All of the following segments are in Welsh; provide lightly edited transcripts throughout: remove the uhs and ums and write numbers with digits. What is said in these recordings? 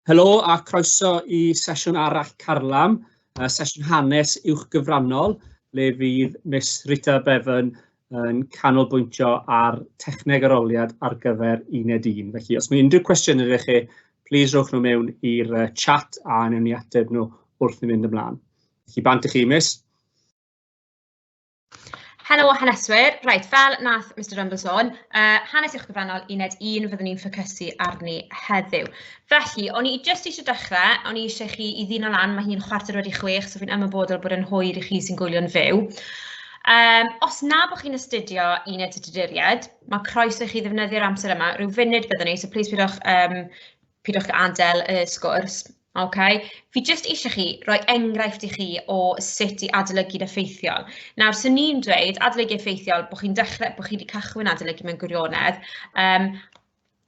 Helo a croeso I sesiwn arall Carlam, sesiwn hanes uwchgyfrannol, le fydd Miss Rita Bevan yn canolbwyntio ar techneg aroliad ar gyfer uned 1. Felly, os mae unrhyw cwestiwn ydych chi, plis rowch nhw mewn i'r chat a wnawn ni ateb nhw wrth ni mynd ymlaen. Felly, bant I chi, Miss. Helo haneswyr, right, fel nath Mr Rumble sôn, hanes uwchgyfrannol uned 1 fyddwn ni'n ffocysu arni heddiw. Felly, o'n i jyst eisiau dechrau, o'n i eisiau chi I ddyn o lan, mae hi'n 4:46, so fi'n ymwybodol bod yn hwyr I chi sy'n gwylio'n fyw. Os na bod chi'n astudio uned y tuduriaid, mae croeso I chi ddefnyddio'r amser yma, rhyw funud byddwn ni, so plis pidwch adael y sgwrs. Okay. Fi jyst eisiau chi roi enghraifft I chi o sut I adolygu'n effeithiol. Nawr, sy'n ni'n dweud adolygu effeithiol bod chi'n dechrau, bod chi wedi cychwyn adolygu mewn gwirionedd,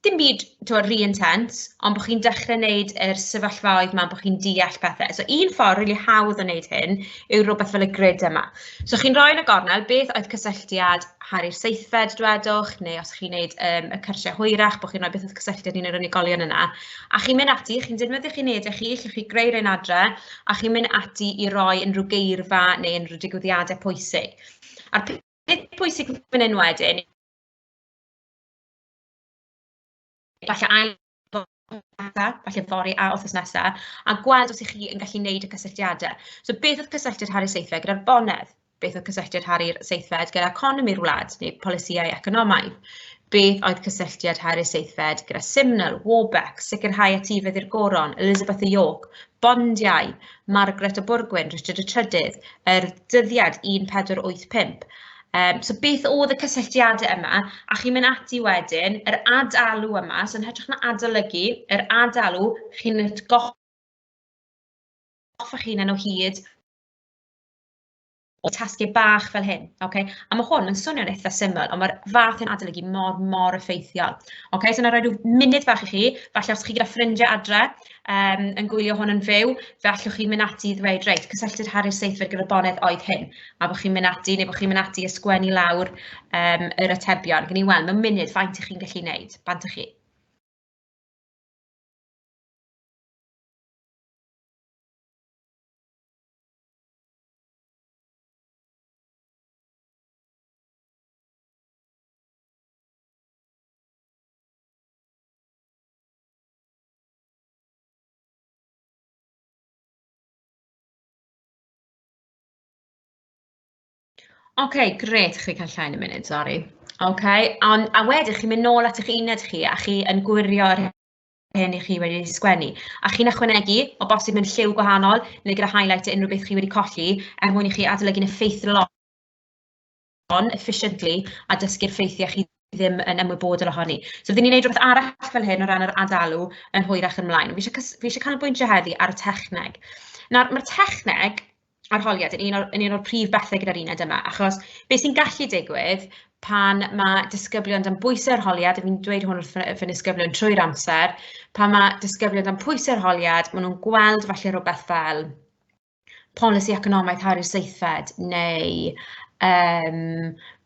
dim byd rhy intense, ond bod chi'n dechrau wneud yr sefyllfaoedd yma, bod chi'n deall pethau. So un ffordd really hawdd o wneud hyn yw rhywbeth fel y grid yma. So chi'n rhoi yn y gornel beth oedd cysylltiad Harry'r seithfed dwedwch, neu os chi'n wneud y cyrsiau hwyrach, bod chi'n rhoi beth oedd cysylltiad un o'r unigolion yna. A chi'n mynd ati, chi'n defnyddio chi'n neud chi, chi'n greu rhain adre, a chi'n mynd ati I roi unrhyw geirfa neu unrhyw digwyddiadau pwysig. A'r peth pwysig fan hyn wedyn, falle fory a wythnos nesaf, a gweld os chi yn gallu wneud y cysylltiadau. So beth oedd cysylltiad Harry'r seithfed gyda'r bonedd? Beth oedd cysylltiad Harry'r seithfed gyda economi'r wlad neu polisïau economaidd? Beth oedd cysylltiad Harry'r seithfed gyda Simnel, Warbeck, sicrhau etifedd i'r goron, Elizabeth o York, bondiau, Margaret o Bwrgwyn, Richard y Trydydd, yr dyddiad 1485. So beth oedd y cysylltiadau yma, a chi'n mynd ati wedyn, yr adalw yma, so'n hytrach na adolygu, yr adalw chi'n goffa chi'n enw hyd o tasgu bach fel hyn. Okay? A mae hwn yn swnio'n eitha syml, ond mae'r fath yn adolygu mor effeithiol. Okay? So yna roi rhyw munud bach I chi, falle os chi gyda ffrindiau adre yn gwylio hwn yn fyw, fe allwch chi'n mynd ati I ddweud, reit, cysylltiad Harry'r seithfed gyda'r bonedd oedd hyn, a bod chi'n mynd ati, neu bod chi'n mynd ati ysgwennu lawr yr atebion. Gyn ni weld, mewn munud, faint chi'n gallu wneud, bant chi. Okay, gret chi cael llai yn y munud, sori. Okay, a wedyn chi'n mynd nôl at eich uned chi a chi yn gwirio'r hyn I chi wedi sgwennu. A chi'n ychwanegu o bosib mewn lliw gwahanol neu gyda highlight unrhyw beth chi wedi colli mwyn I chi adolygu'n effeithiol efficiently a dysgu'r ffeithiau chi ddim yn ymwybodol ohoni. So fyddwn ni'n gwneud rhywbeth arall fel hyn o ran yr adalw yn hwyrach ymlaen. Fi eisiau canolbwyntio heddi ar y techneg. Nawr, mae'r techneg arholiad yn un o'r prif bethau gyda'r uned yma, achos beth sy'n gallu digwydd pan mae disgyblion dan bwysau'r arholiad, a fi'n dweud hwn wrth fy disgyblion trwy'r amser, pan mae disgyblion dan bwysau'r arholiad, maen nhw'n gweld falle rhywbeth fel polisi economaidd Harry'r seithfed, neu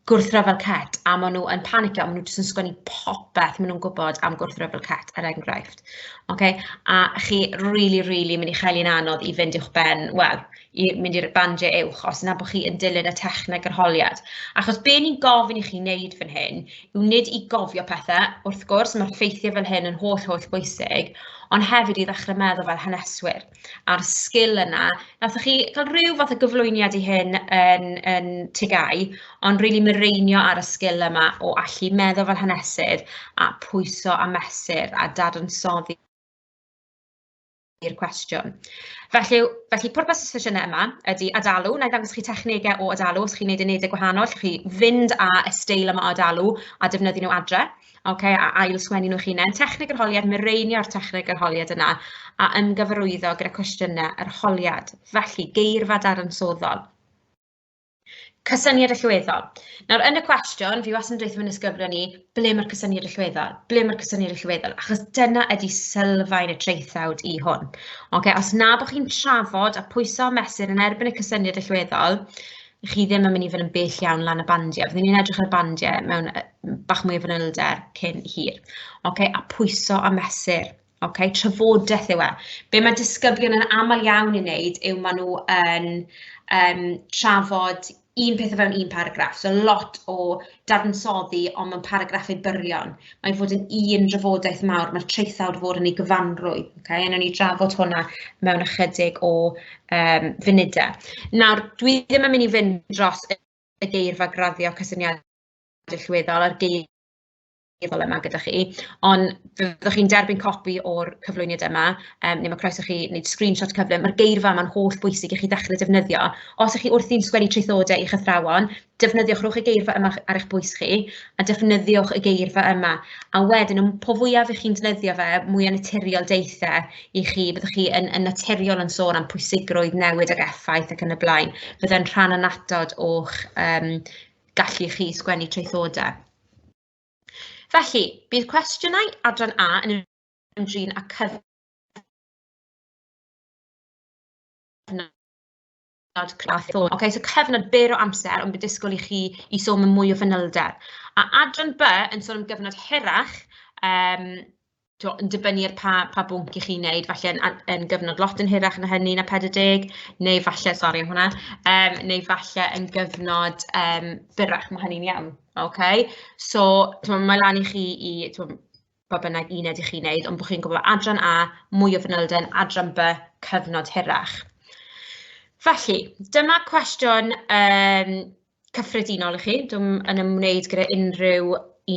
gwrthryfel cet, a maen nhw yn panicio, maen nhw jyst yn sgwennu popeth maen nhw'n gwybod am gwrthryfel cet, er enghraifft. Okay? A chi really mynd I chael un anodd I fynd i'ch ben, wel, I mynd i'r bandiau uwch, os yna bod chi yn dilyn y techneg arholiad. Achos be ni'n gofyn I chi wneud fan hyn, yw nid I gofio pethau, wrth gwrs mae'r ffeithiau fel hyn yn holl bwysig, ond hefyd I ddechrau meddwl fel haneswyr. A'r sgil yna, nathoch chi cael rhyw fath o gyflwyniad I hyn yn TGAU, ond rili mireinio ar y sgil yma o allu meddwl fel hanesydd a pwyso a mesur a dadansoddi i'r cwestiwn. Felly pwrpas y sesiynau yma ydy adalw, na I ddangos chi technegau o adalw, os chi'n gwneud unedau gwahanol, chi fynd â y steil yma o adalw a defnyddio nhw adre, okay, a ail sgwennu nhw'ch hunain. Techneg arholiad, mireinio'r techneg arholiad yna a ymgyfarwyddo gyda cwestiynau arholiad. Felly, geirfa dadansoddol. Cysyniad allweddol. Nawr, yn y cwestiwn, fi was yn dweud fy disgyblion ni, ble mae'r cysyniad allweddol? Ble mae'r cysyniad allweddol? Achos dyna ydy sylfaen y treithawd I hwn. Okay, os na bod chi'n trafod a pwyso mesur yn erbyn y cysyniad allweddol, chi ddim yn mynd I fod yn bell iawn lan y bandiau. Fyddwn ni'n edrych ar bandiau mewn bach mwy o fanylder cyn hir. Okay, a pwyso a mesur. Okay, trafodaeth yw e. Be mae disgyblion yn aml iawn i wneud yw maen nhw yn trafod un peth o fewn un paragraff. So lot o dadansoddi ond mewn paragraffau byrion. Mae'n fod yn un drafodaeth mawr, mae'r traethawd fod yn ei gyfanrwydd. Okay? A ni drafod hwnna mewn ychydig o funudau. Nawr, dwi ddim yn mynd i fynd dros y geirfa graddio cysyniadau allweddol a'r geirfa yma gyda chi, ond fyddwch chi'n derbyn copi o'r cyflwyniad yma, neu mae croeso chi wneud screenshot cyflym, mae'r geirfa yma'n holl bwysig i chi ddechrau defnyddio. Os ych chi wrthi'n sgwennu traethodau i'ch athrawon, defnyddiwch rhowch y geirfa yma ar eich bwys chi, a defnyddiwch y geirfa yma. A wedyn, po fwyaf ych chi'n defnyddio fe, mwy o naturiol deithau i chi, byddwch chi yn naturiol yn sôn am pwysigrwydd, newid ag effaith ac yn y blaen. Byddai'n rhan anatod o'ch gallu chi sgwennu traethodau. Felly, bydd cwestiynau adran A yn ymdrin â cyfnod. Okay, so cyfnod byr o amser, ond bydd disgwyl i chi i sôn am mwy o fanylder. A adran B yn sôn am gyfnod hirach, yn dibynnu ar pa bwnc i chi wneud, falle yn gyfnod lot yn hirach na hynny na 40, neu falle, sori am hwnna, neu falle yn gyfnod byrach, mae hynny'n iawn. Okay? So, mae lan i chi i ba bynnag uned i chi wneud, ond bod chi'n gwybod adran A, mwy o fanylder, adran B, cyfnod hirach. Felly, dyma cwestiwn cyffredinol i chi, dwi'n yn ymwneud gyda unrhyw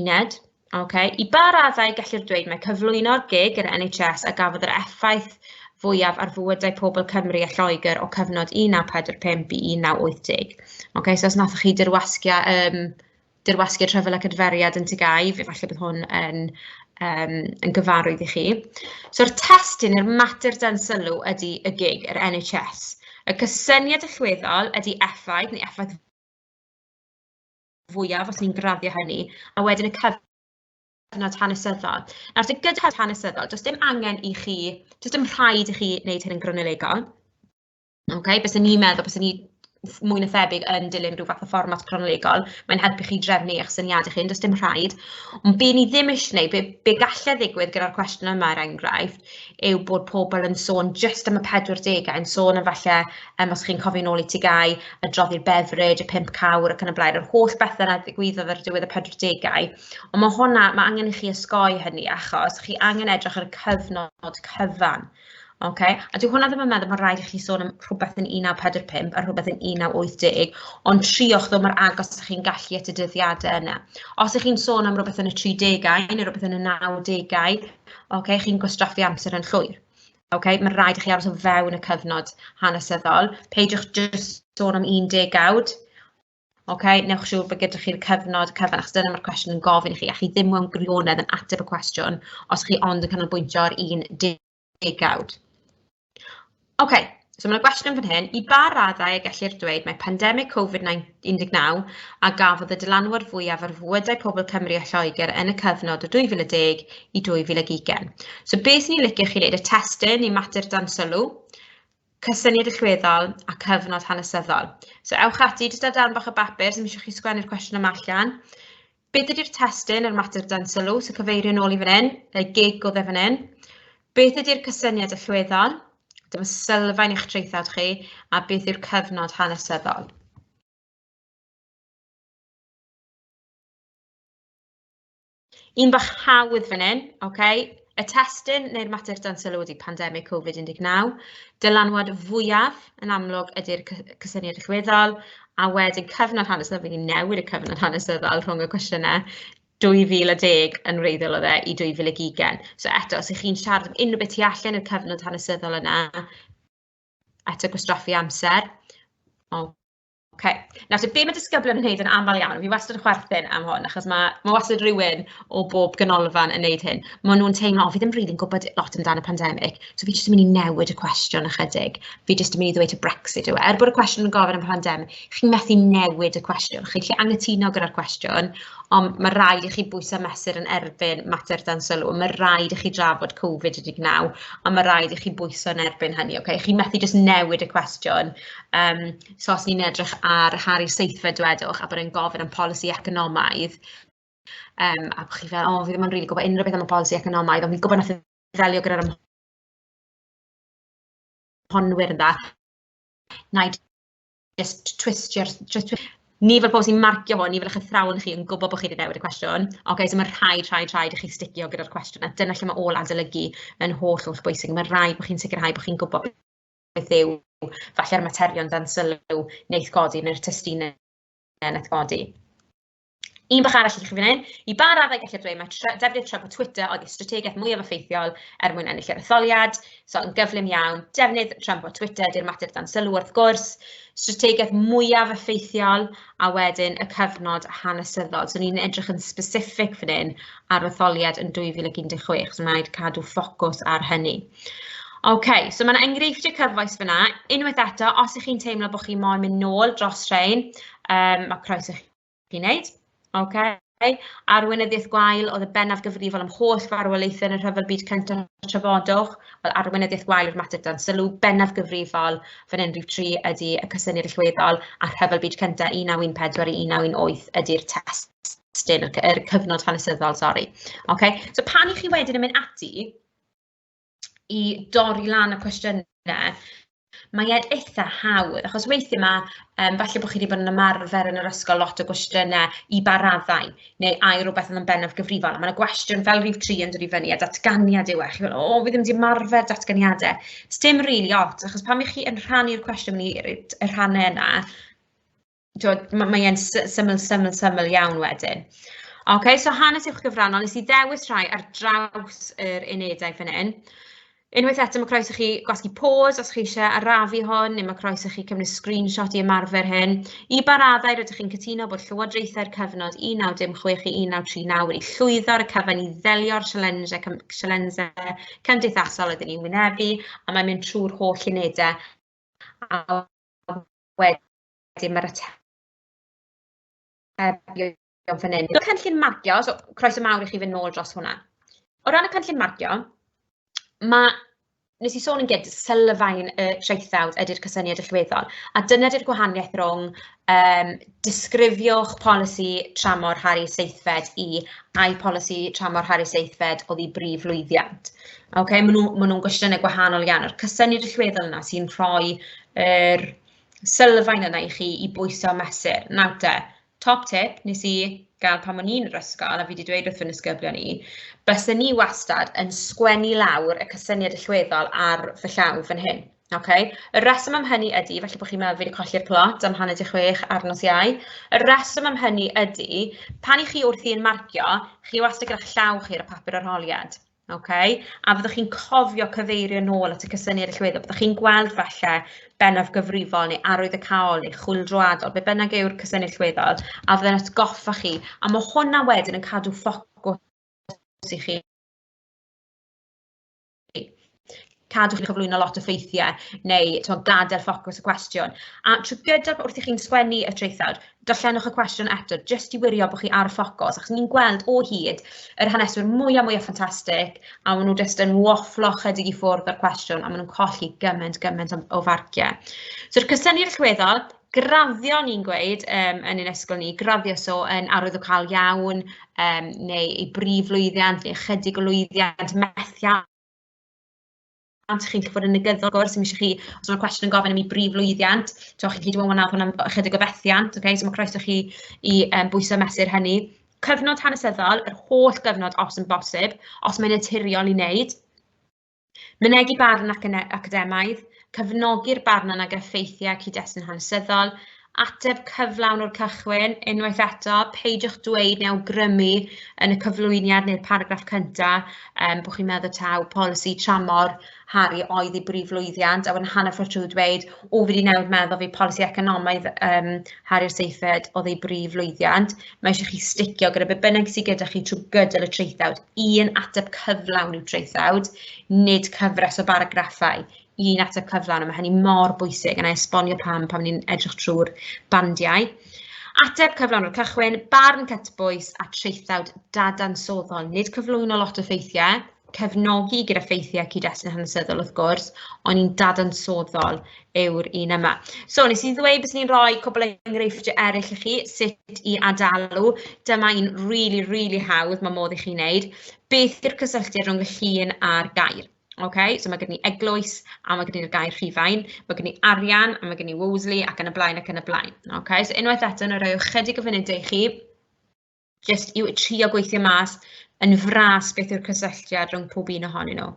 uned. Okay. I ba raddau gellir dweud mae cyflwyno'r gig yr NHS a gafodd yr effaith fwyaf ar fywydau pobl Cymru a Lloegr o cyfnod 1945 i 1980. Okay, so os nathoch chi dirwasgu'r rhyfel ac adferiad yn tygau, falle bydd hwn yn gyfarwydd i chi. So'r testyn i'r mater dan sylw ydy y gig, yr NHS. Y cysyniad allweddol ydy effaith, neu effaith fwyaf os ni'n graddio hynny, a wedyn y cyfnod hanesyddol. Nawr, gyda hanesyddol, does dim angen i chi, does dim rhaid i chi wneud hyn yn gronolegol. Okay? Bys ni'n meddwl, bys ni mwy na thebyg yn dilyn rhyw fath o fformat cronolegol, mae'n helpu chi drefnu eich syniadau chi, does dim rhaid. Ond be ni ddim eisiau gwneud, be gallai ddigwydd gyda'r cwestiwn yma er enghraifft, yw bod pobl yn sôn just am y 40, yn sôn am falle, os chi'n cofio nôl i tygau, y droddi'r beverage, y 5 cawr ac yn y blaen, yr holl bethau yna ddigwyddodd ar diwedd y 40. Ond mae hwnna, mae angen i chi osgoi hynny achos chi angen edrych ar y cyfnod cyfan. Okay? A dwi hwnna ddim yn meddwl mae rhaid i chi sôn am rhywbeth yn 1945 a rhywbeth yn 1980, ond triwch ddo mae'r agos ydych chi'n gallu at y dyddiadau yna. Os ydych chi'n sôn am rhywbeth yn y 30au neu rhywbeth yn y 90au, okay, chi'n gwastraffu amser yn llwyr. Okay? Mae rhaid i chi aros o fewn y cyfnod hanesyddol. Peidiwch jyst sôn am 1 degawd. Okay? Newch siŵr bod gyda chi'r cyfnod cyfan, achos dyna mae'r cwestiwn yn gofyn i chi, a chi ddim mewn gwirionedd yn ateb y cwestiwn os chi ond yn canolbwyntio ar 1 degawd. Okay, so mae'n gwestiwn fan hyn, i ba raddau gellir dweud mae pandemig Covid-19 a gafodd y dylanwad fwyaf ar fywydau pobl Cymru a Lloegr yn y cyfnod o 2010 i 2020. So beth ni'n licio chi wneud y testyn i mater dan sylw, cysyniad allweddol a cyfnod hanesyddol. So ewch ati, jyst ar darn bach o bapur, sy'n eisiau chi sgwennu'r cwestiwn yma allan. Beth ydy'r testyn yr mater dan sylw, so cyfeirio nôl i fan hyn, y gig o dde fan hyn. Beth ydy'r cysyniad allweddol? Dyma sylfaen i'ch traethawd chi, a beth yw'r cyfnod hanesyddol. Un bach hawdd fan hyn, okay? Y testyn neu'r mater dan sylw ydy pandemig Covid-19, dylanwad fwyaf yn amlwg ydy'r cysyniad allweddol, a wedyn cyfnod hanesyddol, fi wedi newid y cyfnod hanesyddol rhwng y cwestiynau, 2010 yn wreiddiol o dde i 2020. So eto, os ych chi'n siarad am unrhyw beth tu allan i'r cyfnod hanesyddol yna, eto gwastraffu amser. Okay. Nawr, be mae disgyblion yn wneud yn aml iawn, fi wastad yn chwerthin am hwn, achos mae wastad rhywun o bob ganolfan yn wneud hyn. Maen nhw'n teimlo, fi ddim rili'n gwybod lot amdano y pandemig, so fi jyst yn mynd i newid y cwestiwn ychydig. Fi jyst yn mynd i ddweud y Brexit yw. Bod y cwestiwn yn gofyn am pandemig, chi'n methu newid y cwestiwn. Chi'n gallu anghytuno gyda'r cwestiwn, ond mae rhaid i chi bwyso mesur yn erbyn mater dan sylw. Mae rhaid i chi drafod Covid-19, a mae rhaid i chi bwyso yn erbyn hynny. Okay? Chi'n methu jyst newid y cwestiwn. So os ni'n edrych ar Harry Seithfed dwedwch a bod e'n gofyn am polisi economaidd, a bod chi fel, fi ddim yn rili gwybod unrhyw beth am y polisi economaidd, ond fi'n gwybod nath ddelio gyda'r ymhonwyr dda. Na i just twistio'r... Ni fel pobl sy'n marcio hwn, ni fel eich athrawon chi yn gwybod bod chi wedi newid y cwestiwn. Okay, so mae rhaid i chi sticio gyda'r cwestiwn. A dyna lle mae ôl adolygu yn holl bwysig. Mae rhaid bod chi'n sicrhau bod chi'n gwybod beth yw falle'r materion dan sylw neith godi neu'r testynau neith godi. Un bach arall i chi fan hyn, i ba raddau gallu dweud mae defnydd Trump o Twitter oedd ei strategaeth mwyaf effeithiol mwyn ennill yr etholiad. So yn gyflym iawn, defnydd Trump o Twitter di'r mater dan sylw wrth gwrs, strategaeth mwyaf effeithiol a wedyn y cyfnod hanesyddol. So ni'n edrych yn specific fan hyn ar etholiad yn 2016, so mae'n cadw ffocws ar hynny. OK, so mae'n enghreifftiau cyfoes fyna. Unwaith eto, os ych chi'n teimlo bod chi moyn mynd nôl dros rhain, mae croeso chi'n neud. OK, arweinyddiaeth gwael oedd y bennaf gyfrifol am holl farwolaethau yn y rhyfel byd cyntaf trafodwch. Wel, arweinyddiaeth gwael yw'r mater dan sylw, bennaf gyfrifol fan hyn rhif 3 ydy y cysyniad allweddol a'r rhyfel byd cyntaf 1914 i 1918 ydy'r testyn, yr cyfnod hanesyddol, sori. OK, so pan i chi wedyn yn mynd ati i dorri lan y cwestiynau, mae'n eitha hawdd, achos weithiau falle bod chi wedi bod yn ymarfer yn yr ysgol lot o gwestiynau i ba raddau, neu ai rhywbeth yn bennaf gyfrifol. Mae'n gwestiwn fel rhif 3 yn dod i fyny, a datganiad yw e. Chi fel, o, fi ddim wedi ymarfer datganiadau. It's dim really ot, achos pan chi yn rhannu'r cwestiwn i y rhannau yna, mae'n syml iawn wedyn. OK, so hanes uwch gyfrannol, nes i ddewis rhai ar draws yr unedau fan hyn. Unwaith eto, mae croeso chi gwasgu pause os chi eisiau arafu hwn, neu mae croeso chi cymryd screenshot i ymarfer hyn. I ba raddau rydych chi'n cytuno bod llywodraethau'r cyfnod 1916 i 1939 wedi llwyddo ar y cyfan i ddelio'r sialensau cymdeithasol ydyn ni'n wynebu, a mae'n mynd trwy'r holl unedau. A wedyn mae'r atebion fan hyn. Y cynllun marcio, so croeso mawr i chi fynd nôl dros hwnna. O ran y cynllun marcio, nes i sôn yn gyd, sylfaen y traethawd ydy'r cysyniad allweddol, a dyna ydy'r gwahaniaeth rhwng disgrifiwch polisi tramor Harry Seithfed a'i polisi tramor Harry Seithfed oedd ei brif lwyddiant. Okay, maen nhw'n gwestiynau gwahanol iawn. Yr cysyniad allweddol yna sy'n rhoi sylfaen yna i chi i bwyso mesur. Nawr te, top tip, nes i gael pan o'n i'n yr ysgol, a fi wedi dweud wrth fy nisgyblion ni, bysen ni wastad yn sgwennu lawr y cysyniad allweddol ar fy llaw fan hyn. Okay? Y reswm am hynny ydy, felly bod chi'n meddwl fi wedi colli'r plot am 16 ar nos Iau, y reswm am hynny ydy, pan i chi wrthi yn marcio, chi wastad gyda'ch llaw chi ar y papur arholiad. Okay? A fyddwch chi'n cofio cyfeirio nôl at y cysyniad allweddol, byddwch chi'n gweld falle bennaf gyfrifol neu arwydd y caol neu chwyldroadol, be bynnag yw'r cysyniad allweddol, a fydde'n atgoffa chi. A mae hwnna wedyn yn cadw ffocws i chi. Cadw chi'n cyflwyno lot o ffeithiau neu gadael ffocws y cwestiwn. A trwy gydol wrth i chi'n sgwennu y traethawd, darllenwch y cwestiwn eto, jyst i wirio bod chi ar ffocws, achos ni'n gweld o hyd yr haneswyr mwyaf ffantastig, a maen nhw jyst yn wafflo chydig i ffwrdd o'r cwestiwn, a maen nhw'n colli gymaint o farciau. So'r cysyniad allweddol, graddio ni'n gweud yn ein ysgol ni, graddio so yn arwydd o cael iawn, neu ei brif lwyddiant, neu chydig o lwyddiant, methiant. Chi'n fod yn negyddol gwrs, sy'n eisiau chi, os yna'n cwestiwn yn gofyn am ei brif lwyddiant, chi'n gallu dweud hwnna chydig o fethiant, okay? So mae croeso chi i bwyso mesur hynny. Cyfnod hanesyddol, yr holl gyfnod os yn bosib, os mae'n naturiol i wneud. Mynegu barn academaidd, cyfnogi'r barn yna effeithiau cyd-destun hanesyddol, ateb cyflawn o'r cychwyn, unwaith eto, peidiwch dweud neu awgrymu yn y cyflwyniad neu'r paragraff cyntaf bod chi'n meddwl taw polisi tramor Harry oedd ei brif lwyddiant, a wedyn hanner ffordd trwy dweud, o fi wedi newid meddwl fi polisi economaidd Harry'r Seithfed oedd ei brif lwyddiant. Mae eisiau chi sticio gyda be bynnag sydd gyda chi trwy gydol y traethawd. Un ateb cyflawn i'w traethawd, nid cyfres o baragraffau. Un ateb cyflawn, a mae hynny mor bwysig, yna esbonio pan ni'n edrych trwy'r bandiau. Ateb cyflawn o'r cychwyn, barn cytbwys a traethawd dadansoddol, nid cyflwyno lot o ffeithiau. cefnogi gyda ffeithiau cyd-destun hanesyddol wrth gwrs, ond ni'n dadansoddol yw'r un yma. So, nes i ddweud bys ni'n rhoi cwbl o enghreifftiau eraill i chi, sut i adalu. Dyma un really hawdd, mae modd i chi wneud. Beth yw'r cysylltiad rhwng y llun a'r gair? Okay, so mae gen i eglwys a mae gen i'r gair Rhufain, mae gen i arian a mae gen i Wolseley ac yn y blaen ac yn y blaen. Okay, so unwaith eto, yn rhoi chydig o funudau i chi, just i'w trio gweithio mas yn fras beth yw'r cysylltiad rhwng pob un ohonyn nhw.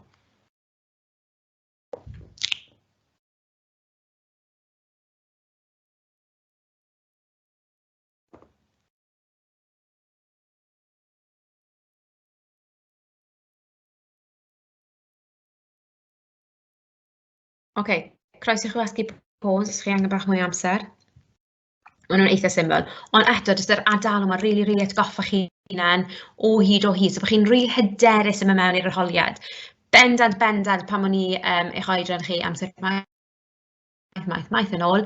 Okay, croeso i chi wasgu pause os chi angen bach mwy o amser. Maen nhw'n eitha syml. Ond eto, jyst yr adael yma rili atgoffa chi hunan o hyd, so bod chi'n rili hyderus yma mewn i'r arholiad. Bendant pan o'n i eich oedran chi amser maith yn ôl,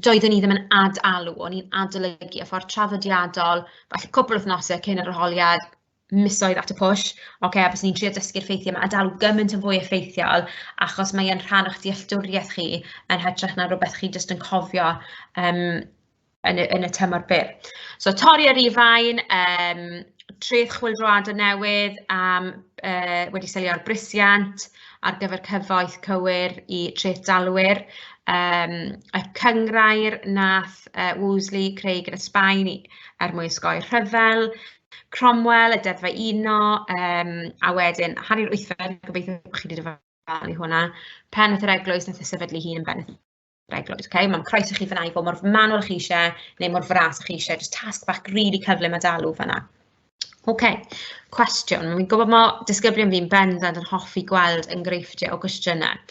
doeddwn ni ddim yn adalw, o'n i'n adolygu y ffordd traddodiadol, falle cwpl o wythnosau cyn yr arholiad, misoedd at y push, a bys ni'n trio dysgu'r ffeithiau, mae adael gymaint yn fwy effeithiol, achos mae'n rhan o'ch dealltwriaeth chi yn hytrach na rhywbeth chi jyst yn cofio yn y tymor byr. So, torri ar Rhufain, treth chwyldroadau newydd wedi selio ar brysiant ar gyfer cyfoeth cywir i treth dalwyr. Y cyngrair nath Wolseley creu gyda Sbaen er mwyn osgoi rhyfel. Cromwell, y deddfa uno, a wedyn Harri'r Wythfed, gobeithio bod chi wedi dyfalu hwnna. Pennaeth yr eglwys nath y sefydlu hun yn bennaeth yr eglwys. Okay? Mae'n croeso chi fyna i fod mor manwl chi eisiau, neu mor fras chi eisiau, just tasg bach rili cyflym a dalw fyna. Okay, cwestiwn. Mae'n gwybod mae disgyblion fi'n bendant yn hoffi gweld enghreifftiau o gwestiynau.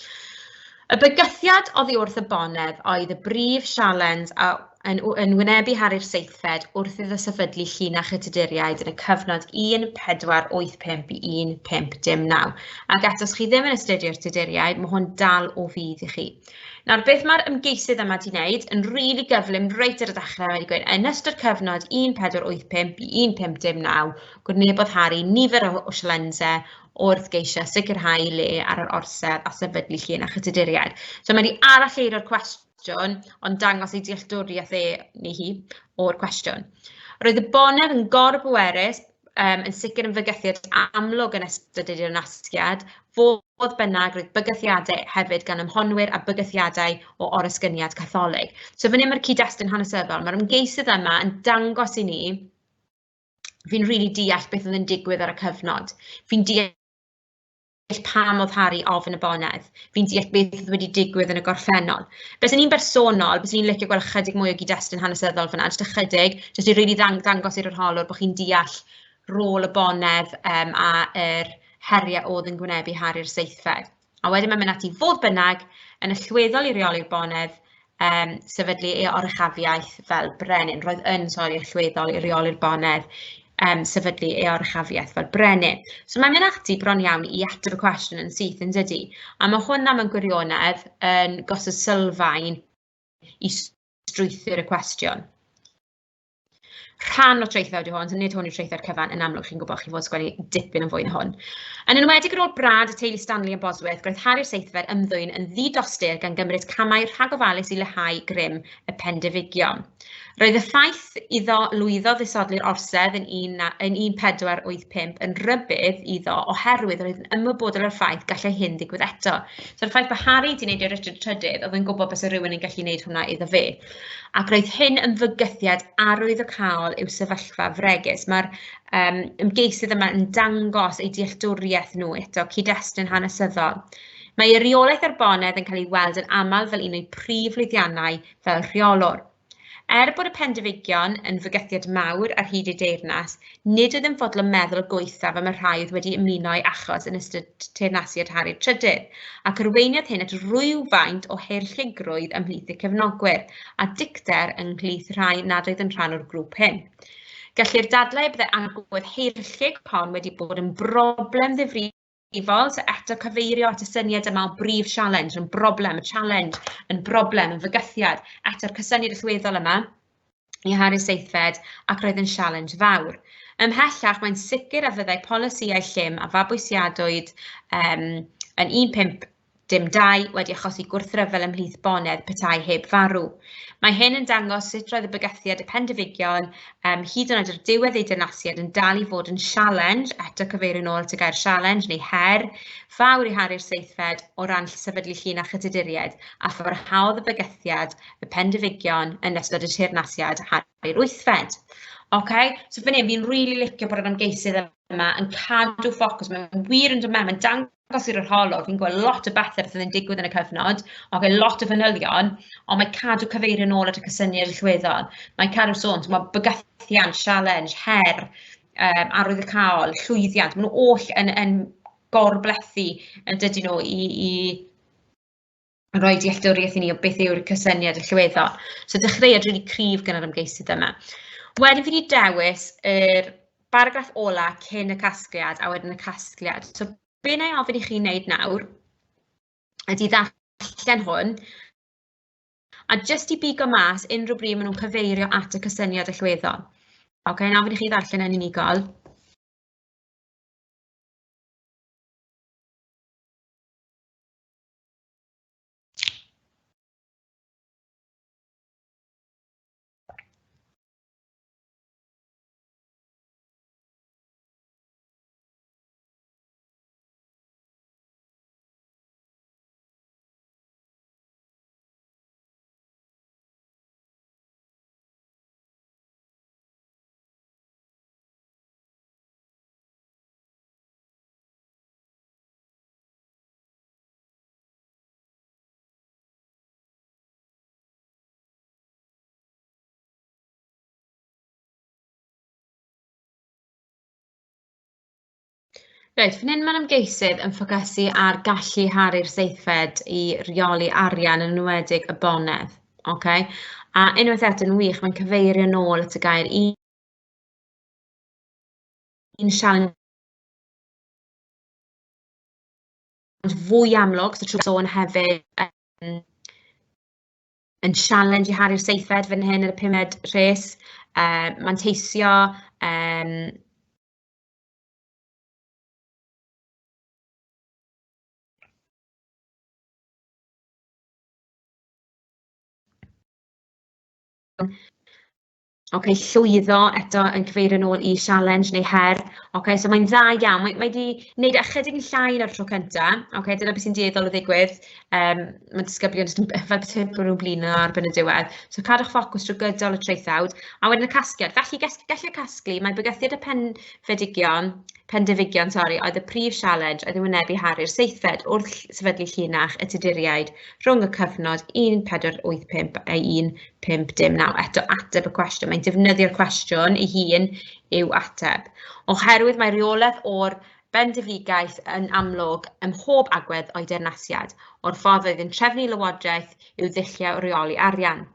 Y bygythiad oddi wrth y bonedd oedd y brif sialens yn wynebu Harri'r Seithfed wrth iddo sefydlu llinach y Tuduriaid yn y cyfnod 1485 i 1519. Ac eto, os chi ddim yn astudio'r Tuduriaid, mae hwn dal o fydd i chi. Nawr, beth mae'r ymgeisydd yma wedi wneud yn rili gyflym reit ar y dechrau wedi gweud, yn ystod cyfnod 1485 i 1519, gwrnebodd Harry nifer o sialensau wrth geisio sicrhau le ar yr orsedd a sefydlu llinach y Tuduriaid. So mae wedi arall eir o'r cwestiwn, ond dangos ei dealltwriaeth neu hi o'r cwestiwn. Roedd y bonedd yn gorbwerus yn sicr yn fygythiad amlwg yn ystod y dirnasiad, fodd bynnag roedd bygythiadau hefyd gan ymhonwyr a bygythiadau o orysgyniad Catholig. So fan hyn mae'r cyd-destun hanesyddol, mae'r ymgeisydd yma yn dangos i ni, fi'n rili deall beth oedd yn digwydd ar y cyfnod. Fi'n deall pam oedd Harry ofn y bonedd. Fi'n deall beth oedd wedi digwydd yn y gorffennol. Bys ni'n bersonol, bys ni'n licio gweld chydig mwy o gyd-destun hanesyddol fyna, jyst ychydig, jyst i rili dangos i'r arholwr bod chi'n deall rôl y bonedd a yr heriau oedd yn gwynebu Harri'r Seithfed. A wedyn mae'n mynd ati fodd bynnag yn allweddol i reoli'r bonedd sefydlu ei oruchafiaeth fel brenin. Roedd yn allweddol i reoli'r bonedd sefydlu ei oruchafiaeth fel brenin. So mae'n mynd ati bron iawn i ateb y cwestiwn yn syth yn dydi. A mae hwnna mewn gwirionedd yn gosod sylfaen i strwythyr y cwestiwn. Rhan o treithio ydy hwn, so nid hwn yw'r treithio'r cyfan, yn amlwg chi'n gwybod chi fod sgwennu dipyn yn fwy na hwn. Yn enwedig ar ôl brad y teulu Stanley a Bosworth, roedd Harri'r Seithfed ymddwyn yn ddidostir gan gymryd camau rhagofalus i leihau grym y Pendifigion. Roedd y ffaith iddo lwyddo ddisodli'r orsedd yn 1485 yn rybydd iddo oherwydd roedd yn ymwybodol o'r ffaith gallai hyn ddigwydd eto. So'r ffaith bod Harry wedi gwneud i'r Richard Trydydd, oedd yn gwybod beth rhywun yn gallu gwneud hwnna iddo fe. Ac roedd hyn yn fygythiad arwyddocaol i'w sefyllfa fregus. Mae'r ymgeisydd yma yn dangos eu dealltwriaeth nhw eto, cyd-destun hanesyddol. Mae reolaeth ar bonedd yn cael ei weld yn aml fel un o'i prif lwyddiannau fel rheolwr. Er bod y Pendifigion yn fygythiad mawr ar hyd ei deyrnas, nid oedd yn fodlon meddwl gweithaf am y rhai oedd wedi ymuno i achos yn ystod teyrnasiad Harri'r Trydydd, ac arweiniodd hyn at rwywfaint o heirlligrwydd ymhlith y cefnogwyr, a dicter ynghylch rhai nad oedd yn rhan o'r grŵp hyn. Gellir dadlau byddai agwedd heirllig hon wedi bod yn broblem ddifrifol, so eto cyfeirio at y syniad yma o brif challenge, yn broblem, y challenge, yn broblem, yn fygythiad, eto'r cysyniad allweddol yma i Harri'r Seithfed ac roedd yn challenge fawr. Ymhellach, mae'n sicr a fyddai polisïau llym a fabwysiadwyd yn 15.2 wedi achosi gwrthryfel ymhlith bonedd petai heb farw. Mae hyn yn dangos sut roedd y bygythiad y pendifigion hyd yn oed ar diwedd ei dynasiad yn dal i fod yn sialens, eto cyfeirio nôl at y gair sialens neu her, fawr i haru'r seithfed o ran sefydlu llinach y tuduriaid a pharhaodd y bygythiad y pendifigion yn ystod y teyrnasiad haru'r wythfed. So fan hyn, fi'n rili licio bod yr ymgeisydd yma yn cadw ffocws. Mae'n wir yn dod mewn, mae'n dangos i'r arholwg. Fi'n gweld lot o bethau sydd yn digwydd yn y cyfnod, lot o fanylion, ond mae cadw cyfeirio nôl at y cysyniad allweddol. Mae cadw sôn, mae bygythiant, challenge, her, arwydd y cael, llwyddiant. Maen nhw oll yn gorblethu yn dydyn nhw i roi dealltwriaeth i ni o beth yw'r cysyniad allweddol. So dechreuad rili cryf gan yr ymgeisydd yma. Wedyn fi wedi dewis yr baragraff ola cyn y casgliad a wedyn y casgliad. So be na i ofyn i chi wneud nawr ydy ddarllen hwn a jyst i bigo mas unrhyw bryd maen nhw'n cyfeirio at y cysyniad allweddol. Na ofyn i chi ddarllen yn unigol. Reit, fan hyn mae'r ymgeisydd yn ffocysu ar gallu haru'r seithfed i reoli arian yn enwedig y bonedd. A unwaith eto yn wych, mae'n cyfeirio nôl at y gair un sialens fwy amlwg, so trwy sôn hefyd yn sialens i haru'r seithfed fan hyn yn y 5ed rhes. Mae'n teisio llwyddo eto yn cyfeirio nôl i challenge neu her. So mae'n dda iawn. Mae wedi gwneud ychydig yn llai na'r tro cyntaf. Dyna beth sy'n dueddol o ddigwydd. Mae disgyblion fel beth bod nhw'n blin ar ben y diwedd. So cadw'ch ffocws trwy gydol y traethawd. A wedyn y casgliad. Felly gallu casglu, mae bygythiad y pendifigion, oedd y prif challenge oedd yn wynebu haru'r seithfed wrth sefydlu llinach y tuduriaid rhwng y cyfnod 1485 a 1519. Eto ateb y cwestiwn. Mae'n defnyddio'r cwestiwn ei hun i'w ateb. Oherwydd mae reolaeth o'r bendifigaeth yn amlwg ym mhob agwedd o'i deyrnasiad, o'r ffordd oedd yn trefnu lywodraeth i'w ddillio o reoli arian.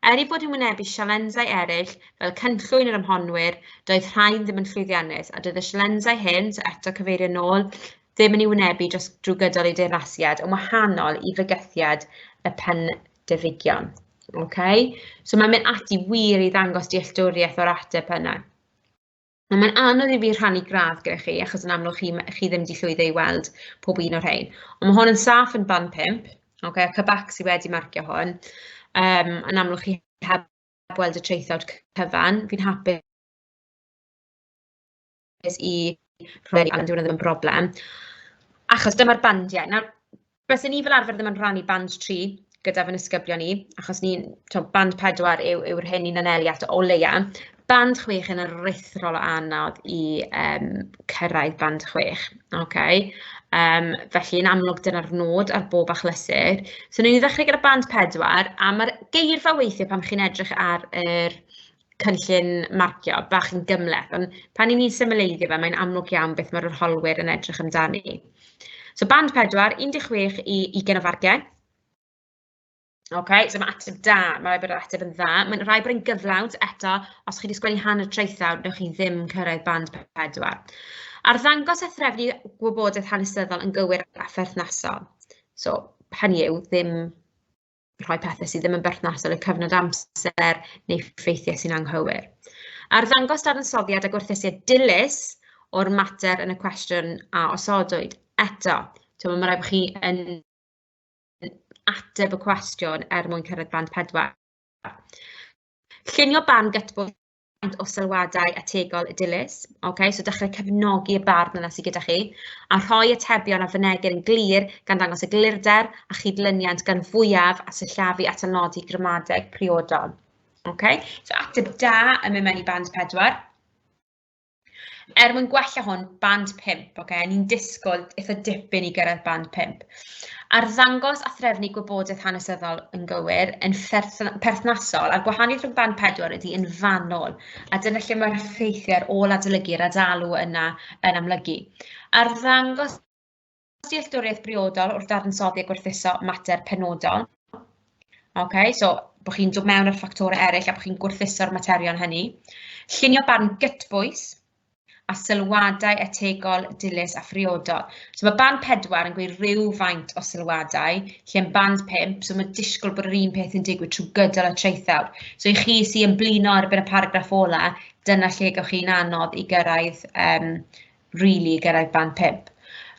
I bod yn wynebu sialensau eraill fel cynllwyn yr ymhonwyr, doedd rhain ddim yn llwyddiannus, a doedd y sialensau hyn, eto cyfeirio nôl, ddim yn ei wynebu drwy gydol ei deyrnasiad, yn wahanol i fygythiad y pendifigion. So mae'n mynd ati wir i ddangos dealltwriaeth o'r ateb yna. Mae'n anodd i fi rhannu gradd gyda chi, achos yn amlwg chi ddim wedi llwyddo i weld pob un o'r rhain. Ond mae hwn yn saff yn band 5, y cybac sydd wedi marcio hwn. Yn amlwg chi heb weld y traethawd cyfan. Fi'n hapus i rhoi yn diwrnod ddim yn broblem. Achos dyma'r bandiau. Nawr, bys ni fel arfer ddim yn rhannu band 3 gyda fy nisgyblion ni, achos band 4 yw'r hyn i'n anelu at o leia. Band 6 yn aruthrol o anodd i cyrraedd band 6. Felly yn amlwg dyna'r nod ar bob achlysur. So ni'n ddechrau gyda band 4, a mae'r geirfa weithiau pan chi'n edrych ar yr cynllun marcio, bach yn gymleth, ond pan ni'n symleiddio fe, mae'n amlwg iawn beth mae'r arholwyr yn edrych amdani. So band 4, 16 i 20 o fargiau. So mae ateb da, mae rai bod yr ateb yn dda. Mae'n rai bod yn gyflawd eto, os chi wedi sgwennu hanner traethawd, newch chi ddim cyrraedd band 4. Ar ddangos a threfnu gwybodaeth hanesyddol yn gywir a pherthnasol. So, hynny yw, ddim rhoi pethau sydd ddim yn berthnasol y cyfnod amser neu ffeithiau sy'n anghywir. Arddangos dadansoddiad a gwerthusiad dilys o'r mater yn y cwestiwn a osodwyd. Eto, mae rhaid bod chi yn ateb y cwestiwn mwyn cyrraedd band 4. Llunio barn gytbwys o sylwadau ategol dilys. So dechrau cefnogi y barn yna sydd gyda chi, a rhoi atebion a fynegion yn glir gan dangos y glirder a chydlyniant gan fwyaf a syllafu at nodi gramadeg priodol. So ateb da yn mynd mewn i band 4. Mwyn gwella hwn, band 5, ni'n disgwyl eitha dipyn i gyrraedd band 5. Arddangos a threfnu gwybodaeth hanesyddol yn gywir yn perthnasol a'r gwahaniaeth rhwng band 4 ydy yn fanwl, a dyna lle mae'r effeithiau'r ôl adolygu'r adalw yna yn amlygu. Arddangos dealltwriaeth briodol wrth dadansoddi a gwerthuso mater penodol. So bod chi'n dod mewn i'r ffactorau eraill a bod chi'n gwerthuso'r materion hynny. Llunio barn gytbwys a sylwadau ategol, dilys a phriodol. So mae band 4 yn gweud rhyw faint o sylwadau, lle yn band 5, so mae disgwyl bod yr un peth yn digwydd trwy gydol y treithawr. So i chi sy'n ymblino erbyn y paragraff ola, dyna lle gewch chi'n anodd i gyrraedd, i gyrraedd band 5.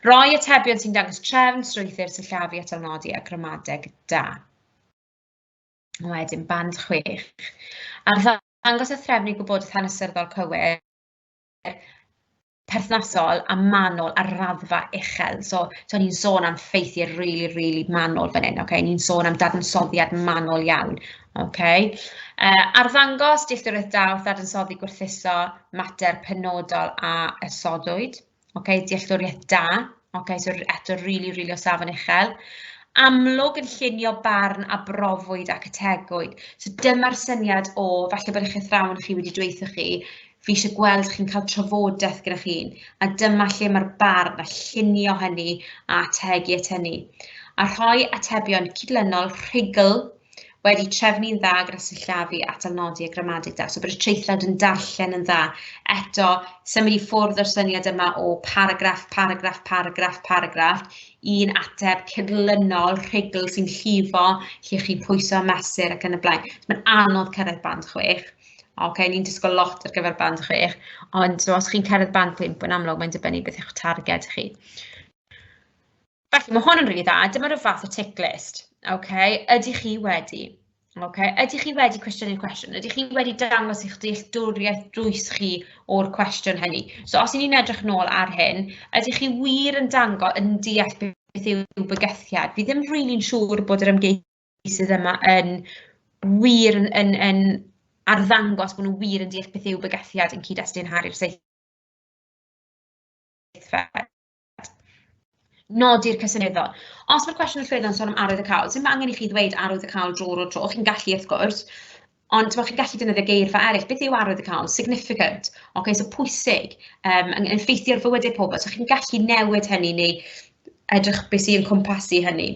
Rhoi atebion sy'n dangos trefn, strwythur, syllafu, atalnodi a gramadeg da. Wedyn, band 6. Arddangos a threfnu gwybodaeth hanesyddol cywir, perthnasol a manwl ar raddfa uchel. So ni'n sôn am ffeithiau really manwl fan hyn. Ni'n sôn am dadansoddiad manwl iawn. Arddangos dealltwriaeth da wrth dadansoddi gwerthuso mater penodol a ysodwyd. Dealltwriaeth da. So eto really o safon uchel. Amlwg yn llunio barn a brofwyd ac ategwyd. So dyma'r syniad o, falle bod eich athrawon chi wedi dweutho chi, fi eisiau gweld chi'n cael trafodaeth gyda chi'n, a dyma lle mae'r barn a llunio hynny a ategu at hynny. A rhoi atebion cydlynol rhugl wedi trefnu'n dda gyda syllafu atalnodi a gramadeg da. So bod y treithlawd yn darllen yn dda. Eto, symud i ffwrdd o'r syniad yma o paragraff, un ateb cydlynol rhugl sy'n llifo, lle chi'n pwyso a mesur ac yn y blaen. So mae'n anodd cyrraedd band 6. Ni'n disgwyl lot ar gyfer band 6, ond os chi'n cyrraedd band 5, yn amlwg mae'n dibynnu beth yw'ch targed chi. Felly, mae hwn yn rili dda, dyma'r fath o tick list. Ydych chi wedi? Ydych chi wedi cwestiynnu'r cwestiwn? Ydych chi wedi dangos i'ch dealltwriaeth drws chi o'r cwestiwn hynny? So os ni'n edrych nôl ar hyn, ydych chi wir yn deall beth yw bygythiad? Fi ddim rili'n siŵr bod yr ymgeisydd yma yn wir yn arddangos bod nhw wir yn deall beth yw bygythiad yn cyd-destun Harri'r Seithfed. Nodi'r cysyniadol. Os mae'r cwestiwn llwyddo'n sôn am arwydd y cael, sy'n angen i chi ddweud arwydd y cael dro o tro, chi'n gallu wrth gwrs, ond chi'n gallu defnyddio geirfa eraill. Beth yw arwydd y cael? Significant. So pwysig, yn effeithio'r fywydau pobl. So chi'n gallu newid hynny neu edrych beth sy'n cwmpasu hynny.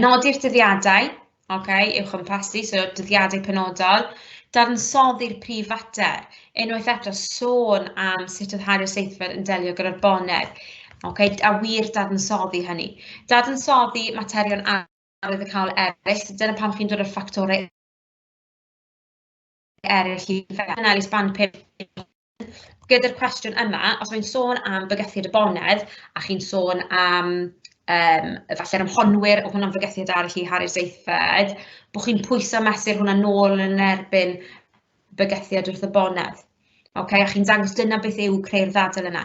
Nodi'r dyddiadau. I'w chwmpasu, so dyddiadau penodol. Dadansoddi'r prif fater. Unwaith eto sôn am sut oedd Harri'r Seithfed yn delio gyda'r bonedd. A wir dadansoddi hynny. Dadansoddi materion arwydd y cael eraill. Dyna pam chi'n dod o'r ffactorau eraill i analys band 5. Gyda'r cwestiwn yma, os mae'n sôn am bygythiad y bonedd, a chi'n sôn am falle'r ymhonwyr o hwnna'n fygythiad arall i Harri'r Seithfed, bod chi'n pwyso mesur hwnna nôl yn erbyn bygythiad wrth y bonedd. A chi'n dangos dyna beth yw creu'r ddadl yna.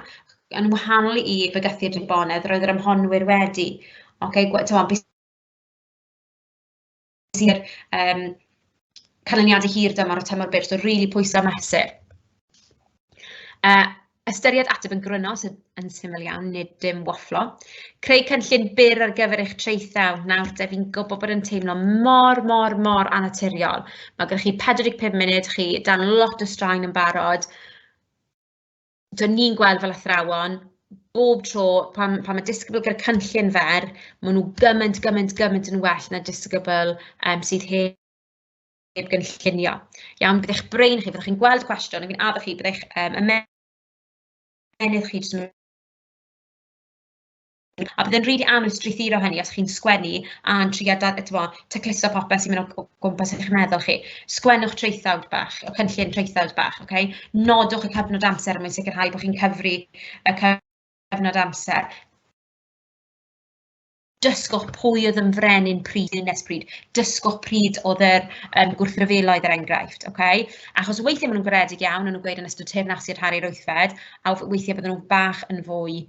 Yn wahanol i bygythiad y bonedd, roedd yr ymhonwyr wedi. Beth sy'r canlyniadau hir dymor o tymor byr, so rili pwyso mesur. Ystyried ateb yn gryno, sydd yn syml iawn, nid dim wafflo. Creu cynllun byr ar gyfer eich treithaw. Nawr, fi'n gwybod bod yn teimlo mor anaturiol. Mae gyda chi 45 munud, chi dan lot o straen yn barod. Do'n ni'n gweld fel athrawon, bob tro, pan mae disgybl gyda cynllun fer, maen nhw gymaint yn well na disgybl sydd heb gynllunio. Iawn, bydd eich brain chi, byddwch chi'n gweld cwestiwn, fi'n addo chi, bydd eich ymenydd chi jyst A byddai'n rili anodd strwythuro hynny os chi'n sgwennu a'n trio tacluso popeth sy'n mynd o gwmpas eich meddwl chi. Sgwennwch traethawd bach, o cynllun traethawd bach, okay? Nodwch y cyfnod amser mwyn sicrhau bod chi'n cyfri y cyfnod amser. Dysgwch pwy oedd yn frenin pryd nes pryd. Dysgwch pryd oedd yr gwrthryfeloedd er enghraifft. Okay? Achos weithiau maen nhw'n garedig iawn, yn nhw'n gweud yn ystod teyrnasiad Harri'r Wythfed, a weithiau bydden nhw bach yn fwy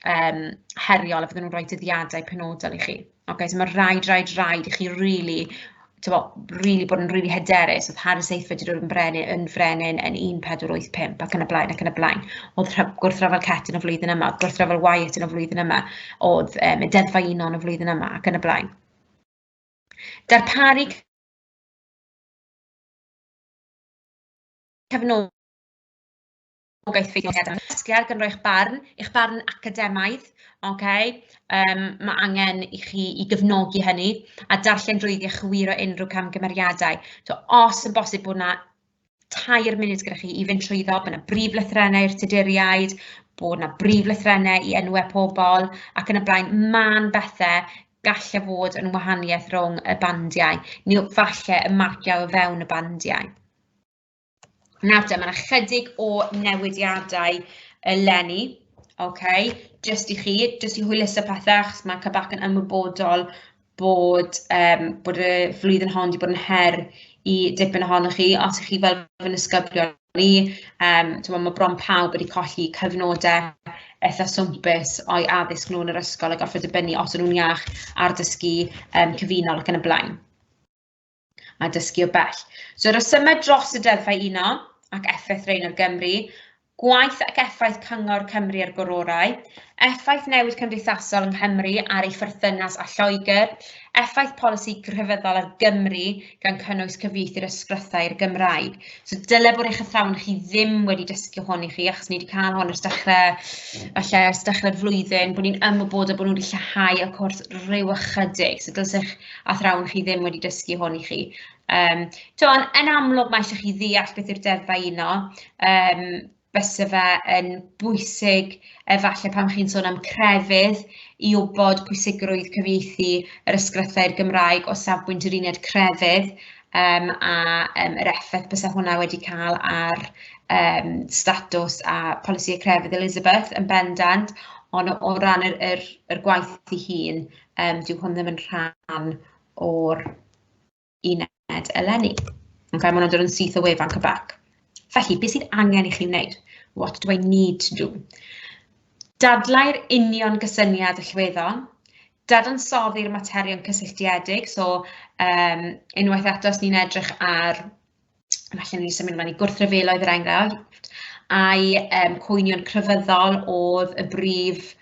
heriol a fydden nhw'n rhoi dyddiadau penodol i chi. Okay? So mae rhaid i chi really bod yn really hyderus. Oedd Harri'r Seithfed wedi dod yn frenin yn 1485 ac yn y blaen. Oedd gwrthryfel Cet yn y flwyddyn yma, gwrthryfel Wyatt yn y flwyddyn yma, oedd y Deddfa Unol yn y flwyddyn yma ac yn y blaen. Darparu cefnogaeth ffeithiol dysgiad gan roi eich barn academaidd. Okay? Mae angen i chi i gyfnogi hynny a darllen drwyddi a chwiro unrhyw camgymeriadau. So, os yn bosib bod yna 2 munud gyda chi i fynd trwyddo, bod yna brif lythrennau i'r tuduriaid, bod yna brif lythrennau i enwau pobl, ac yn y blaen, ma'n bethau gallai fod yn wahaniaeth rhwng y bandiau, neu falle y marciau o fewn y bandiau. Nawr te, mae yna chydig o newidiadau eleni. Okay, jyst i chi, jyst i hwyluso pethau, achos mae Cabac yn ymwybodol bod y flwyddyn hon wedi bod yn her i dipyn ohonoch chi. Os ych chi fel fy ysgyblion ni, mae bron pawb wedi colli cyfnodau eitha swmpus o'i addysg nhw yn yr ysgol a gorfod dibynnu os nhw'n iach ar dysgu cyfunol ac yn y blaen. A dysgu o bell. So, resymau dros y deddfa uno ac effaith Rein o'r Gymru, gwaith ac effaith Cyngor Cymru ar gororau, effaith newid cymdeithasol yng Nghymru ar ei pherthynas a Lloegr, effaith polisi grefyddol ar Gymru gan cynnwys cyfieithu'r ysgrythau i'r Gymraeg. So dyle bod eich athrawon chi ddim wedi dysgu hon i chi, achos ni wedi cael hon ers dechrau'r flwyddyn, bod ni'n ymwybodol bod nhw wedi lleihau y cwrs ryw ychydig. So dylse eich athrawon chi ddim wedi dysgu hon i chi. Yn amlwg mae eisiau chi ddeall beth yw'r deddfa uno, bysa fe yn bwysig efallai pan chi'n sôn am crefydd i wybod pwysigrwydd cyfieithu yr ysgrythau'r Gymraeg o safbwynt yr uned crefydd yr effaith bysa hwnna wedi cael ar statws a polisi y crefydd Elizabeth yn bendant, ond o ran yr gwaith ei hun, dyw hwn ddim yn rhan o'r uned eleni. Okay, mae hwnna'n dod yn syth o wefan Cabac. Felly, beth sydd angen i chi wneud? What do I need to do? Dadlau'r union gysyniad allweddol, dadansoddi'r materion cysylltiedig, so unwaith eto os ni'n edrych ar, falle ni'n symud mewn i gwrthryfeloedd yr enghraifft, a'i cwynion crefyddol oedd y brif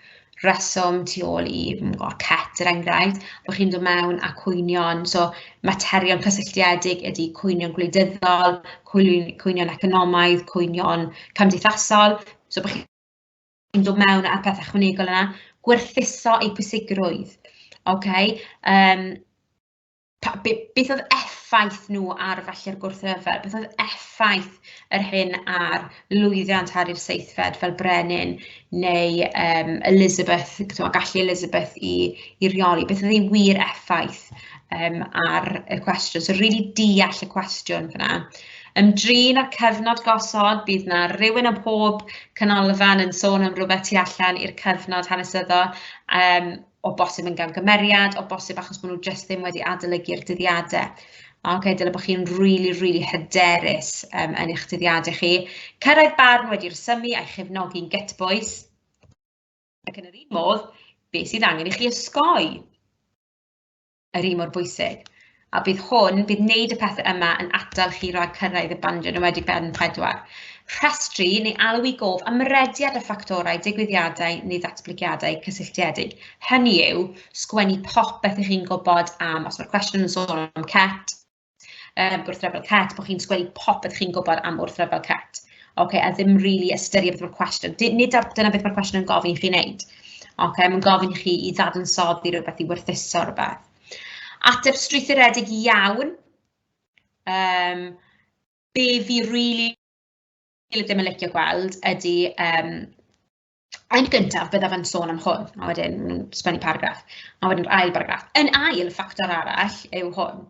reswm tu ôl i Cet yr enghraifft, bod chi'n dod mewn a cwynion, so materion cysylltiedig ydy cwynion gwleidyddol, cwynion economaidd, cwynion cymdeithasol, so bod chi'n dod mewn â pethau ychwanegol yna, gwerthuso eu pwysigrwydd. Okay? Beth oedd effaith nhw ar falle'r gwrthryfel? Beth oedd effaith yr hyn ar lwyddiant Harri'r Seithfed fel brenin neu Elizabeth, gallu Elizabeth i reoli? Beth oedd ei wir effaith ar y cwestiwn? So, really deall y cwestiwn fyna. Ymdrin ar cyfnod gosod, bydd yna rhywun am pob canolfan yn sôn am rhywbeth tu allan i'r cyfnod hanesyddol, o bosib yn gamgymeriad, o bosib achos bod nhw jyst ddim wedi adolygu'r dyddiadau. Okay, dyle bod chi'n really hyderus yn eich dyddiadau chi. Cyrraedd barn wedi'i resymu a'i chefnogi'n gytbwys. Ac yn yr un modd, beth sydd angen i chi osgoi? Yr un mor bwysig. A bydd wneud y pethau yma yn atal chi rhoi cyrraedd y bandiau yn wedi ben 4. Rhestru neu alw i gof ymrediad y ffactorau, digwyddiadau neu ddatblygiadau cysylltiedig. Hynny yw, sgwennu popeth ych chi'n gwybod am, os mae'r cwestiwn yn sôn am Cet, gwrthryfel Cet, bod chi'n sgwennu popeth chi'n gwybod am wrthryfel Cet. Okay, a ddim really ystyried beth mae'r cwestiwn. Nid dyna beth mae'r cwestiwn yn gofyn i chi wneud. Okay, mae'n gofyn i chi i ddadansoddi rhywbeth i werthuso rhywbeth. Ateb strwythuredig iawn, be fi really ddim yn licio gweld ydy Ein gyntaf byddaf yn sôn am hwn, a wedyn sgwennu paragraff, a wedyn ail paragraff. Yn ail, ffactor arall yw hwn.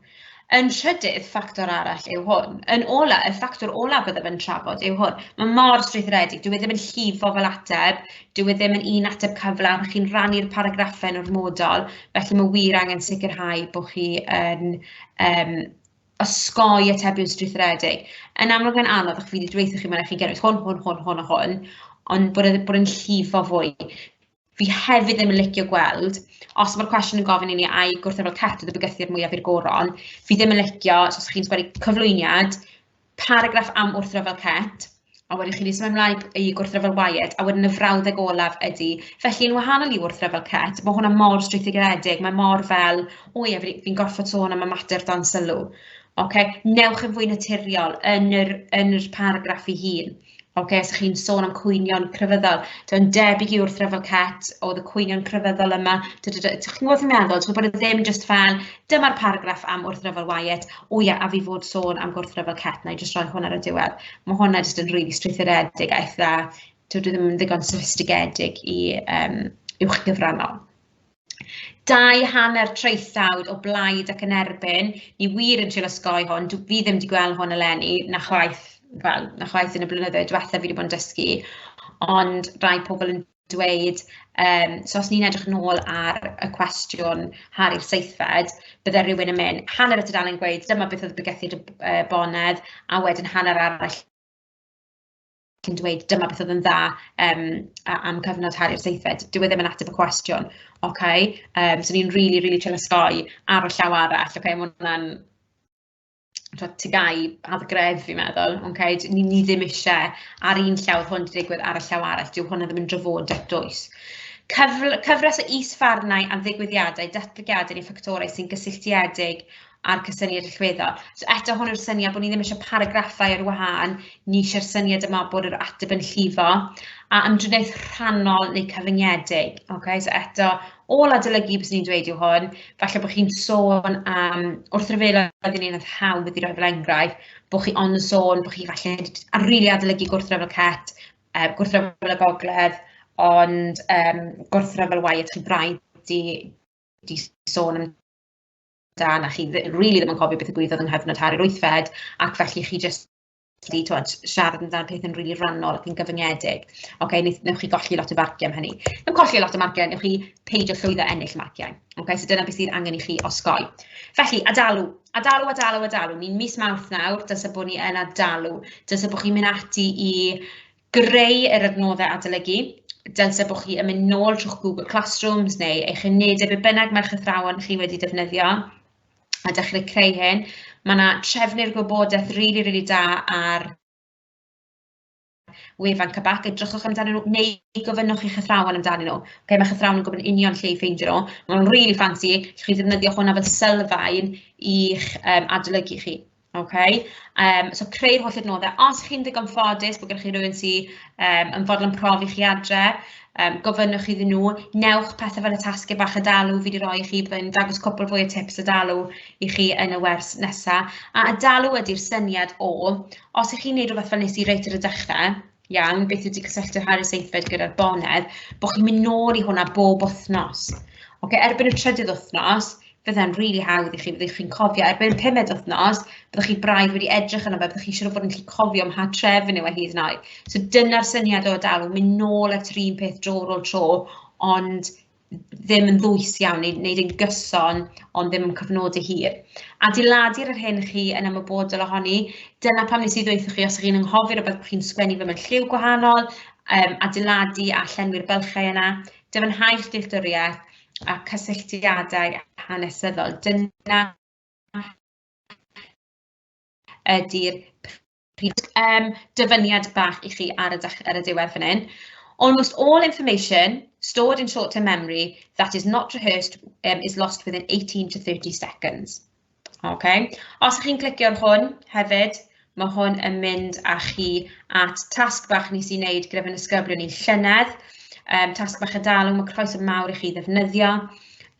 Yn trydydd, ffactor arall yw hwn. Yn ola, y ffactor ola byddaf yn trafod yw hwn. Mae mor strwythredig, dyw e ddim yn llifo fel ateb, dyw e ddim yn un ateb cyflawn, chi'n rannu'r paragraffau yn ormodol, felly mae wir angen sicrhau bod chi yn osgoi atebion strwythredig. Yn amlwg yn anodd, ac fi wedi dweithio chi mewn eich gynnwys hwn a hwn, ond bod yn llifo fwy. Fi hefyd ddim yn licio gweld, os mae'r cwestiwn yn gofyn i ni ai gwrthryfel cet oedd y bygythiad mwyaf i'r goron, fi ddim yn licio, os chi'n sgwennu cyflwyniad, paragraff am wrthryfel cet, a wedyn chi'n symud ymlaen i gwrthryfel waiet, a wedyn y frawddeg olaf ydy. Felly yn wahanol i wrthryfel cet, mae hwnna mor strwythredig, mae mor fel, o ie, fi'n gorfod sôn am y mater dan sylw. Newch yn fwy naturiol yn yr paragraff ei hun. Os chi'n sôn am cwynion crefyddol, dwi'n debyg i wrthryfel cet, oedd y cwynion crefyddol yma, chi'n gwybod yn meddwl, dwi'n bod e ddim jyst fel, dyma'r paragraff am wrthryfel waiet, o ia, a fi fod sôn am gwrthryfel cet, na i jyst rhoi hwnna ar y diwedd. Mae hwnna jyst yn rili strwythredig, a eitha, dwi ddim yn ddigon sophistigedig i uwchgyfrannol. 2 hanner traethawd o blaid ac yn erbyn, ni wir yn trio osgoi hwn, fi ddim wedi gweld hwn eleni, na chwaith yn y blynyddoedd diwethaf fi wedi bod yn dysgu, ond rai pobl yn dweud, so os ni'n edrych nôl ar y cwestiwn Harri'r Seithfed, bydde rhywun yn mynd, hanner y tudalen gweud, dyma beth oedd bygythiad y bonedd, a wedyn hanner arall yn dweud, dyma beth oedd yn dda am cyfnod Harri'r Seithfed. Dyw e ddim yn ateb y cwestiwn. So ni'n rili trio osgoi ar y llaw arall. Mae hwnna'n tygau adgref fi'n meddwl. Ni ddim eisiau ar un llaw hwn wedi digwydd ar y llaw arall. Dyw hwnna ddim yn drafodeth dwys. Cyfres o is-farnau a ddigwyddiadau, datblygiadau neu ffactorau sy'n gysylltiedig a'r cysyniad allweddol. So eto hwn yw'r syniad bod ni ddim eisiau paragraffau ar wahân, ni eisiau'r syniad yma bod yr ateb yn llifo, a ymdriniaeth rhannol neu cyfyngedig. So eto, ôl adolygu beth ni'n dweud yw hwn, falle bod chi'n sôn am wrthryfeloedd yn un oedd hawdd wedi rhoi fel enghraifft, bod chi ond yn sôn, bod chi falle ar rili adolygu gwrthryfel cet, gwrthryfel y gogledd, ond gwrthryfel waiet chi braidd di sôn am dan, a chi rili ddim yn cofio beth y gwyddoedd yng nghyfnod Harri'r Wythfed, ac felly chi jyst siarad yn dan peth yn rili rhannol ac yn gyfyngedig. Newch chi golli lot o marciau am hynny. Newch colli lot o marciau, newch chi peidio llwyddo ennill marciau. So dyna beth sydd angen i chi osgoi. Felly, adalu. Ni'n mis Mawrth nawr, dysa bod ni yn adalu. Dysa bod chi'n mynd ati i greu yr adnoddau adolygu. Dylse bod chi yn mynd nôl trwy'ch Google Classrooms neu eich unedau be bynnag mae'ch athrawon chi wedi defnyddio a dechrau creu hyn. Mae yna trefnu'r gwybodaeth rili da ar wefan Cybac, edrychwch amdanyn nhw, neu gofynnwch i'ch athrawon amdanyn nhw. Mae'ch athrawon yn gwybod union lle i ffeindio nhw. Mae'n rili fancy, chi ddefnyddio hwnna fel sylfaen i'ch adolygu chi. So creu'r holl adnoddau. Os chi'n ddigon ffodus bod gennych chi rhywun sy'n yn fodlon profi chi adre, gofynnwch iddyn nhw, newch pethau fel y tasgau bach adalu fi wedi rhoi i chi, byddai'n dangos cwpl fwy o tips adalu i chi yn y wers nesaf. A adalu ydy'r syniad o, os ych chi'n neud rhywbeth fel nes i reit ar y dechrau, iawn, beth ydy cysylltu Harri'r Seithfed gyda'r bonedd, bod chi'n mynd nôl i hwnna bob wythnos. Erbyn y trydydd wythnos, bydde'n rili hawdd i chi, byddwch chi'n cofio, erbyn 5 wythnos, byddwch chi braidd wedi edrych yno fe, byddwch chi siŵr o fod yn gallu cofio am ha trefnu o hyd yn oed. So dyna'r syniad o adalu, mynd nôl at yr un peth dro ar ôl tro, ond ddim yn ddwys iawn, neud yn gyson, ond ddim yn cyfnodau hir. Adeiladu'r yr hyn chi yn ymwybodol ohoni, dyna pam nes i ddweithio chi, os chi'n anghofio rhywbeth bod chi'n sgwennu fe mewn lliw gwahanol, adeiladu a llenwi'r bylchau yna, dyfynhau'ch dealltwriaeth, a cysylltiadau hanesyddol. Dyna ydy'r dyfyniad bach i chi ar y diwedd fan hyn. Almost all information stored in short-term memory that is not rehearsed is lost within 18 to 30 seconds. Os chi'n clicio ar hwn hefyd, mae hwn yn mynd â chi at tasg bach nes i wneud gyda fy ysgyblion i'n llynedd. Tasg bach adalu, mae croeso mawr i chi ddefnyddio,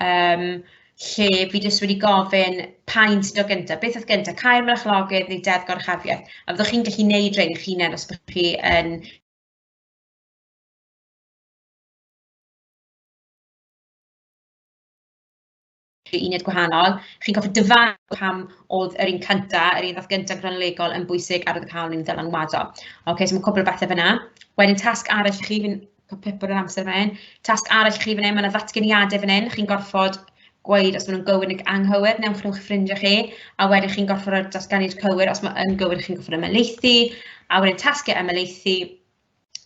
lle fi jyst wedi gofyn pa'n sydd o gyntaf, beth oedd gyntaf, cair melachlogydd neu deddf gorchafiaeth, a fyddwch chi'n gallu neud rhain eich hunain os byddwch chi yn uned gwahanol. Chi'n goffi dyfan pam oedd yr un cyntaf, yr un ddath gyntaf chronolegol yn bwysig ar y cael ni'n dylanwado. So mae'n cwbl o bethau fyna. Wedyn tasg arall i chi, fi'n pip o'r amser fan hyn. Tasg arall i chi fan hyn, mae yna ddatganiadau fan hyn. Chi'n gorfod gweud os maen nhw'n gywir neu anghywir, newch nhw'ch ffrindiau chi, a wedyn chi'n gorfod yr datganiad cywir, os mae'n gywir chi'n gorfod ymelaethu, a wedyn tasgau ymelaethu.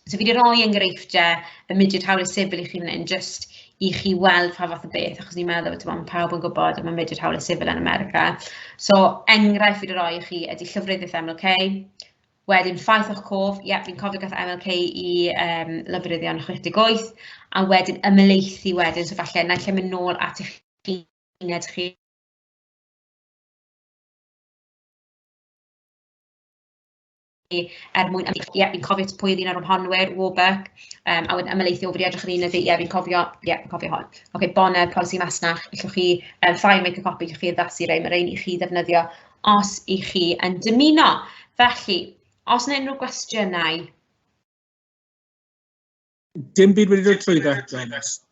So fi wedi rhoi enghreifftiau y mudiad hawliau sifil i chi fan hyn, just i chi weld pa fath o beth, achos ni'n meddwl bod mae pawb yn gwybod am y mudiad hawliau sifil yn America. So enghraifft fi wedi rhoi i chi ydy llyfryddiaeth MLK, wedyn ffaith o'ch cof, fi'n cofio gath MLK i lyfryddion 68, a wedyn ymelaethu wedyn, so falle naill ai mynd nôl at eich uned chi. Mwyn, fi'n cofio pwy oedd un ar ymhonwyr, Warburg, a wedyn ymelaethu o wedi edrych yn un ydy, fi'n cofio hon. Bonner, polisi masnach, allwch chi file make a copy, allwch chi addasu rei, mae rhaid i chi ddefnyddio os i chi yn dymuno. Felly, os yna unrhyw gwestiynau? Dim byd wedi dod trwyddo, Jonas.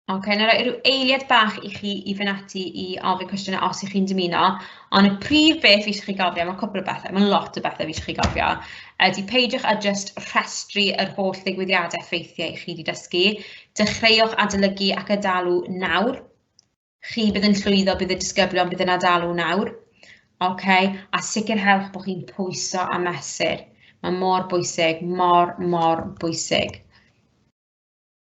Na roi ryw eiliad bach i chi i fynd ati i ofyn cwestiynau os ych chi'n dymuno, ond y prif beth fi eisiau chi gofio, mae cwpl o bethau, mae lot o bethau fi eisiau chi gofio, ydy peidiwch a just rhestru yr holl ddigwyddiadau effeithiau i chi wedi dysgu, dechreuwch adolygu ac adalw nawr, chi bydd yn llwyddo, bydd y disgyblion bydd yn adalw nawr, a sicrhewch bod chi'n pwyso a mesur, mae mor bwysig, mor bwysig.